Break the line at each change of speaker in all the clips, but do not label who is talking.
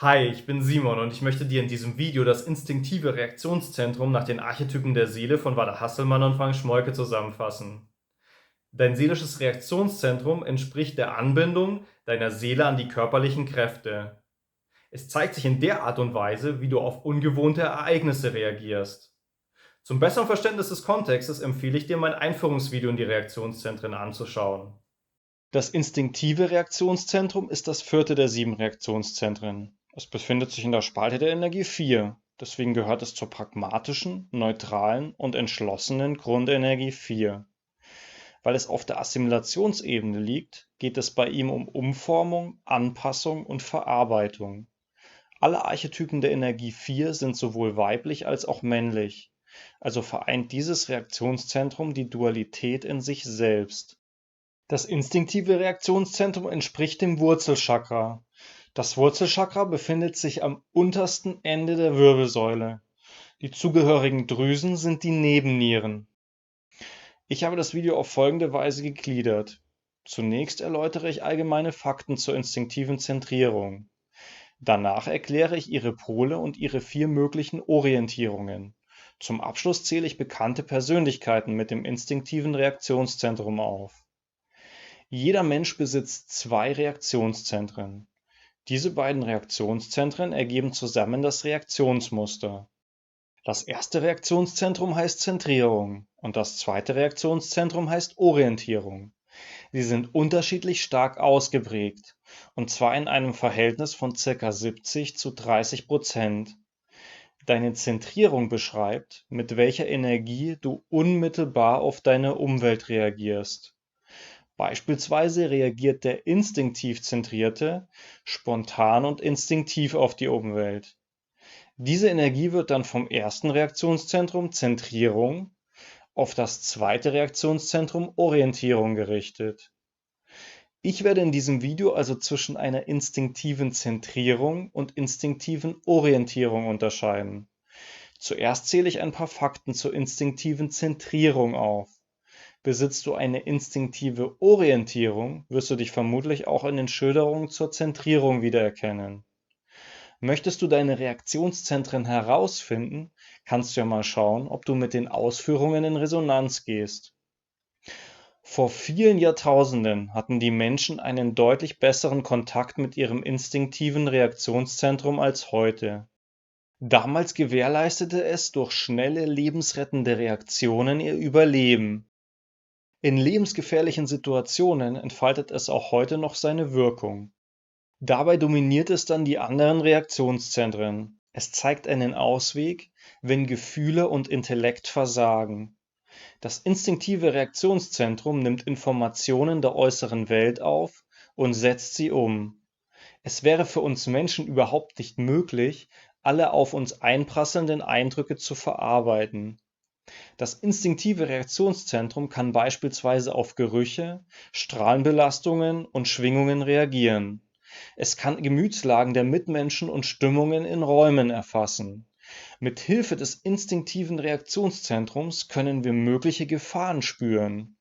Hi, ich bin Simon und ich möchte dir in diesem Video das instinktive Reaktionszentrum nach den Archetypen der Seele von Walter Hasselmann und Frank Schmollke zusammenfassen. Dein seelisches Reaktionszentrum entspricht der Anbindung deiner Seele an die körperlichen Kräfte. Es zeigt sich in der Art und Weise, wie du auf ungewohnte Ereignisse reagierst. Zum besseren Verständnis des Kontextes empfehle ich dir, mein Einführungsvideo in die Reaktionszentren anzuschauen.
Das instinktive Reaktionszentrum ist das vierte der 7 Reaktionszentren. Es befindet sich in der Spalte der Energie 4. Deswegen gehört es zur pragmatischen, neutralen und entschlossenen Grundenergie 4. Weil es auf der Assimilationsebene liegt, geht es bei ihm um Umformung, Anpassung und Verarbeitung. Alle Archetypen der Energie 4 sind sowohl weiblich als auch männlich. Also vereint dieses Reaktionszentrum die Dualität in sich selbst. Das instinktive Reaktionszentrum entspricht dem Wurzelchakra. Das Wurzelchakra befindet sich am untersten Ende der Wirbelsäule. Die zugehörigen Drüsen sind die Nebennieren. Ich habe das Video auf folgende Weise gegliedert. Zunächst erläutere ich allgemeine Fakten zur instinktiven Zentrierung. Danach erkläre ich ihre Pole und ihre 4 möglichen Orientierungen. Zum Abschluss zähle ich bekannte Persönlichkeiten mit dem instinktiven Reaktionszentrum auf. Jeder Mensch besitzt 2 Reaktionszentren. Diese beiden Reaktionszentren ergeben zusammen das Reaktionsmuster. Das erste Reaktionszentrum heißt Zentrierung und das zweite Reaktionszentrum heißt Orientierung. Sie sind unterschiedlich stark ausgeprägt, und zwar in einem Verhältnis von ca. 70:30%. Deine Zentrierung beschreibt, mit welcher Energie du unmittelbar auf deine Umwelt reagierst. Beispielsweise reagiert der instinktiv Zentrierte spontan und instinktiv auf die Umwelt. Diese Energie wird dann vom ersten Reaktionszentrum Zentrierung auf das zweite Reaktionszentrum Orientierung gerichtet. Ich werde in diesem Video also zwischen einer instinktiven Zentrierung und instinktiven Orientierung unterscheiden. Zuerst zähle ich ein paar Fakten zur instinktiven Zentrierung auf. Besitzt du eine instinktive Orientierung, wirst du dich vermutlich auch in den Schilderungen zur Zentrierung wiedererkennen. Möchtest du deine Reaktionszentren herausfinden, kannst du ja mal schauen, ob du mit den Ausführungen in Resonanz gehst. Vor vielen Jahrtausenden hatten die Menschen einen deutlich besseren Kontakt mit ihrem instinktiven Reaktionszentrum als heute. Damals gewährleistete es durch schnelle, lebensrettende Reaktionen ihr Überleben. In lebensgefährlichen Situationen entfaltet es auch heute noch seine Wirkung. Dabei dominiert es dann die anderen Reaktionszentren. Es zeigt einen Ausweg, wenn Gefühle und Intellekt versagen. Das instinktive Reaktionszentrum nimmt Informationen der äußeren Welt auf und setzt sie um. Es wäre für uns Menschen überhaupt nicht möglich, alle auf uns einprasselnden Eindrücke zu verarbeiten. Das instinktive Reaktionszentrum kann beispielsweise auf Gerüche, Strahlenbelastungen und Schwingungen reagieren. Es kann Gemütslagen der Mitmenschen und Stimmungen in Räumen erfassen. Mit Hilfe des instinktiven Reaktionszentrums können wir mögliche Gefahren spüren,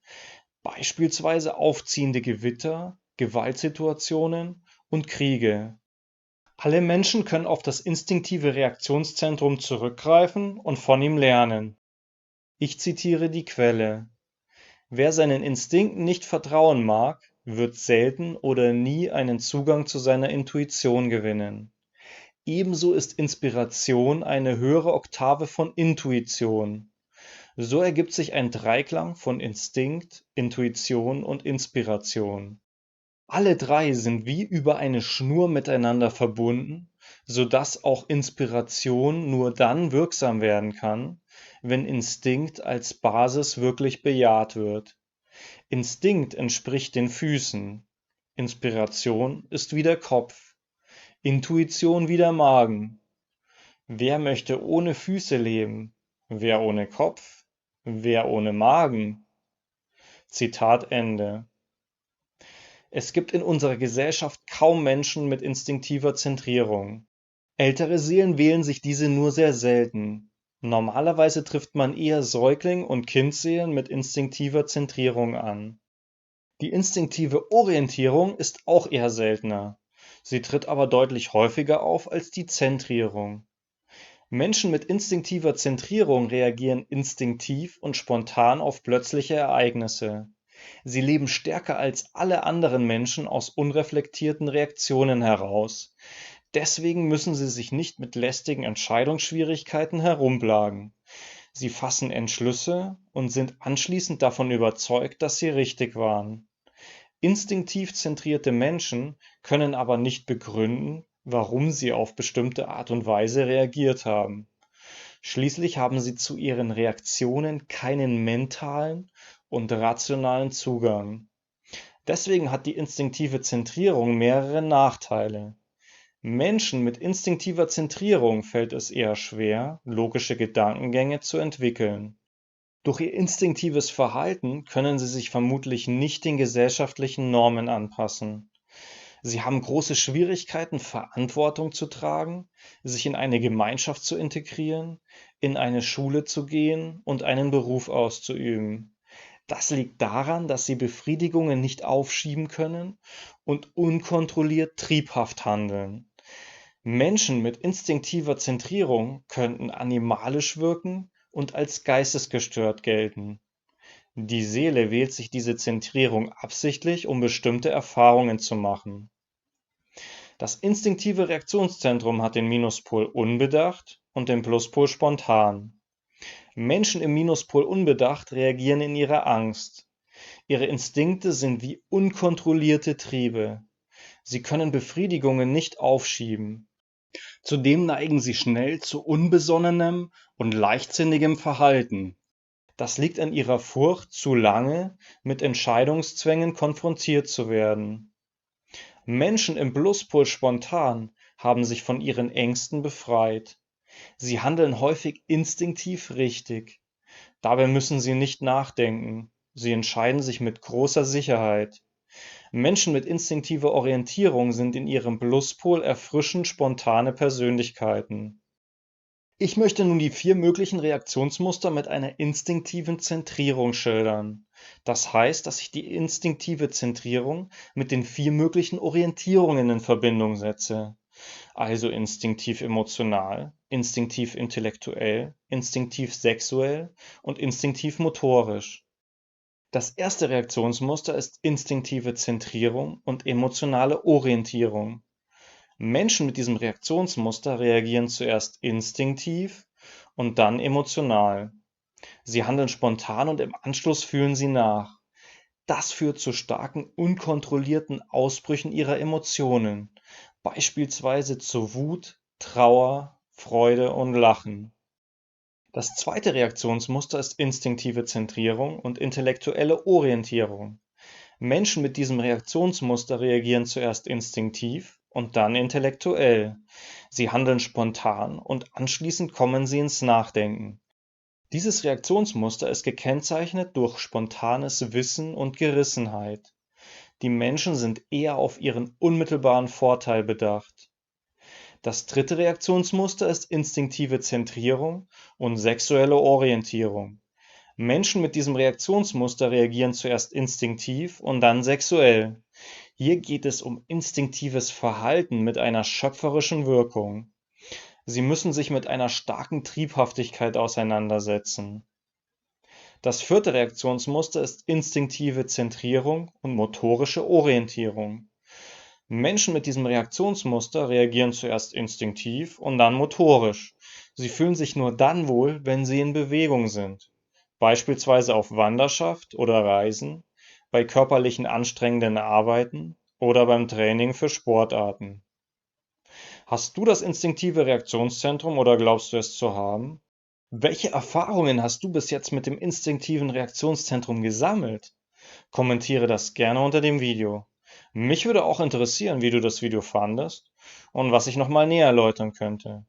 beispielsweise aufziehende Gewitter, Gewaltsituationen und Kriege. Alle Menschen können auf das instinktive Reaktionszentrum zurückgreifen und von ihm lernen. Ich zitiere die Quelle: Wer seinen Instinkten nicht vertrauen mag, wird selten oder nie einen Zugang zu seiner Intuition gewinnen. Ebenso ist Inspiration eine höhere Oktave von Intuition. So ergibt sich ein Dreiklang von Instinkt, Intuition und Inspiration. Alle 3 sind wie über eine Schnur miteinander verbunden, sodass auch Inspiration nur dann wirksam werden kann, wenn Instinkt als Basis wirklich bejaht wird. Instinkt entspricht den Füßen, Inspiration ist wie der Kopf, Intuition wie der Magen. Wer möchte ohne Füße leben? Wer ohne Kopf? Wer ohne Magen? Zitat Ende. Es gibt in unserer Gesellschaft kaum Menschen mit instinktiver Zentrierung. Ältere Seelen wählen sich diese nur sehr selten. Normalerweise trifft man eher Säugling- und Kindseelen mit instinktiver Zentrierung an. Die instinktive Orientierung ist auch eher seltener. Sie tritt aber deutlich häufiger auf als die Zentrierung. Menschen mit instinktiver Zentrierung reagieren instinktiv und spontan auf plötzliche Ereignisse. Sie leben stärker als alle anderen Menschen aus unreflektierten Reaktionen heraus. Deswegen müssen sie sich nicht mit lästigen Entscheidungsschwierigkeiten herumplagen. Sie fassen Entschlüsse und sind anschließend davon überzeugt, dass sie richtig waren. Instinktiv zentrierte Menschen können aber nicht begründen, warum sie auf bestimmte Art und Weise reagiert haben. Schließlich haben sie zu ihren Reaktionen keinen mentalen und rationalen Zugang. Deswegen hat die instinktive Zentrierung mehrere Nachteile. Menschen mit instinktiver Zentrierung fällt es eher schwer, logische Gedankengänge zu entwickeln. Durch ihr instinktives Verhalten können sie sich vermutlich nicht den gesellschaftlichen Normen anpassen. Sie haben große Schwierigkeiten, Verantwortung zu tragen, sich in eine Gemeinschaft zu integrieren, in eine Schule zu gehen und einen Beruf auszuüben. Das liegt daran, dass sie Befriedigungen nicht aufschieben können und unkontrolliert triebhaft handeln. Menschen mit instinktiver Zentrierung könnten animalisch wirken und als geistesgestört gelten. Die Seele wählt sich diese Zentrierung absichtlich, um bestimmte Erfahrungen zu machen. Das instinktive Reaktionszentrum hat den Minuspol unbedacht und den Pluspol spontan. Menschen im Minuspol unbedacht reagieren in ihrer Angst. Ihre Instinkte sind wie unkontrollierte Triebe. Sie können Befriedigungen nicht aufschieben. Zudem neigen sie schnell zu unbesonnenem und leichtsinnigem Verhalten. Das liegt an ihrer Furcht, zu lange mit Entscheidungszwängen konfrontiert zu werden. Menschen im Pluspol spontan haben sich von ihren Ängsten befreit. Sie handeln häufig instinktiv richtig. Dabei müssen sie nicht nachdenken. Sie entscheiden sich mit großer Sicherheit. Menschen mit instinktiver Orientierung sind in ihrem Pluspol erfrischend spontane Persönlichkeiten. Ich möchte nun die 4 möglichen Reaktionsmuster mit einer instinktiven Zentrierung schildern. Das heißt, dass ich die instinktive Zentrierung mit den 4 möglichen Orientierungen in Verbindung setze. Also instinktiv emotional, instinktiv intellektuell, instinktiv sexuell und instinktiv motorisch. Das erste Reaktionsmuster ist instinktive Zentrierung und emotionale Orientierung. Menschen mit diesem Reaktionsmuster reagieren zuerst instinktiv und dann emotional. Sie handeln spontan und im Anschluss fühlen sie nach. Das führt zu starken, unkontrollierten Ausbrüchen ihrer Emotionen, beispielsweise zu Wut, Trauer, Freude und Lachen. Das zweite Reaktionsmuster ist instinktive Zentrierung und intellektuelle Orientierung. Menschen mit diesem Reaktionsmuster reagieren zuerst instinktiv und dann intellektuell. Sie handeln spontan und anschließend kommen sie ins Nachdenken. Dieses Reaktionsmuster ist gekennzeichnet durch spontanes Wissen und Gerissenheit. Die Menschen sind eher auf ihren unmittelbaren Vorteil bedacht. Das dritte Reaktionsmuster ist instinktive Zentrierung und sexuelle Orientierung. Menschen mit diesem Reaktionsmuster reagieren zuerst instinktiv und dann sexuell. Hier geht es um instinktives Verhalten mit einer schöpferischen Wirkung. Sie müssen sich mit einer starken Triebhaftigkeit auseinandersetzen. Das vierte Reaktionsmuster ist instinktive Zentrierung und motorische Orientierung. Menschen mit diesem Reaktionsmuster reagieren zuerst instinktiv und dann motorisch. Sie fühlen sich nur dann wohl, wenn sie in Bewegung sind, beispielsweise auf Wanderschaft oder Reisen, bei körperlichen anstrengenden Arbeiten oder beim Training für Sportarten. Hast du das instinktive Reaktionszentrum oder glaubst du es zu haben? Welche Erfahrungen hast du bis jetzt mit dem instinktiven Reaktionszentrum gesammelt? Kommentiere das gerne unter dem Video. Mich würde auch interessieren, wie du das Video fandest und was ich nochmal näher erläutern könnte.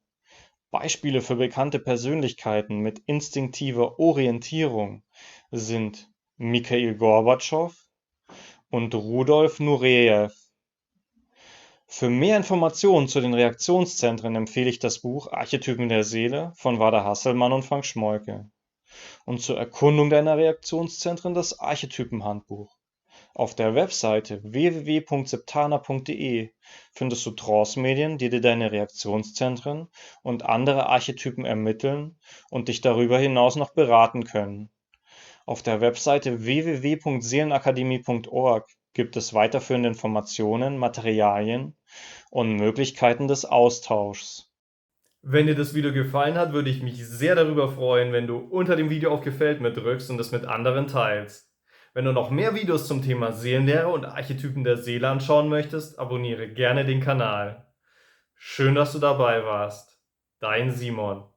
Beispiele für bekannte Persönlichkeiten mit instinktiver Orientierung sind Mikhail Gorbatschow und Rudolf Nureyew. Für mehr Informationen zu den Reaktionszentren empfehle ich das Buch Archetypen der Seele von Wada Hasselmann und Frank Schmollke und zur Erkundung deiner Reaktionszentren das Archetypenhandbuch. Auf der Webseite www.septana.de findest du Trance-Medien, die dir deine Reaktionszentren und andere Archetypen ermitteln und dich darüber hinaus noch beraten können. Auf der Webseite www.seelenakademie.org gibt es weiterführende Informationen, Materialien und Möglichkeiten des Austauschs.
Wenn dir das Video gefallen hat, würde ich mich sehr darüber freuen, wenn du unter dem Video auf Gefällt mir drückst und es mit anderen teilst. Wenn du noch mehr Videos zum Thema Seelenlehre und Archetypen der Seele anschauen möchtest, abonniere gerne den Kanal. Schön, dass du dabei warst. Dein Simon.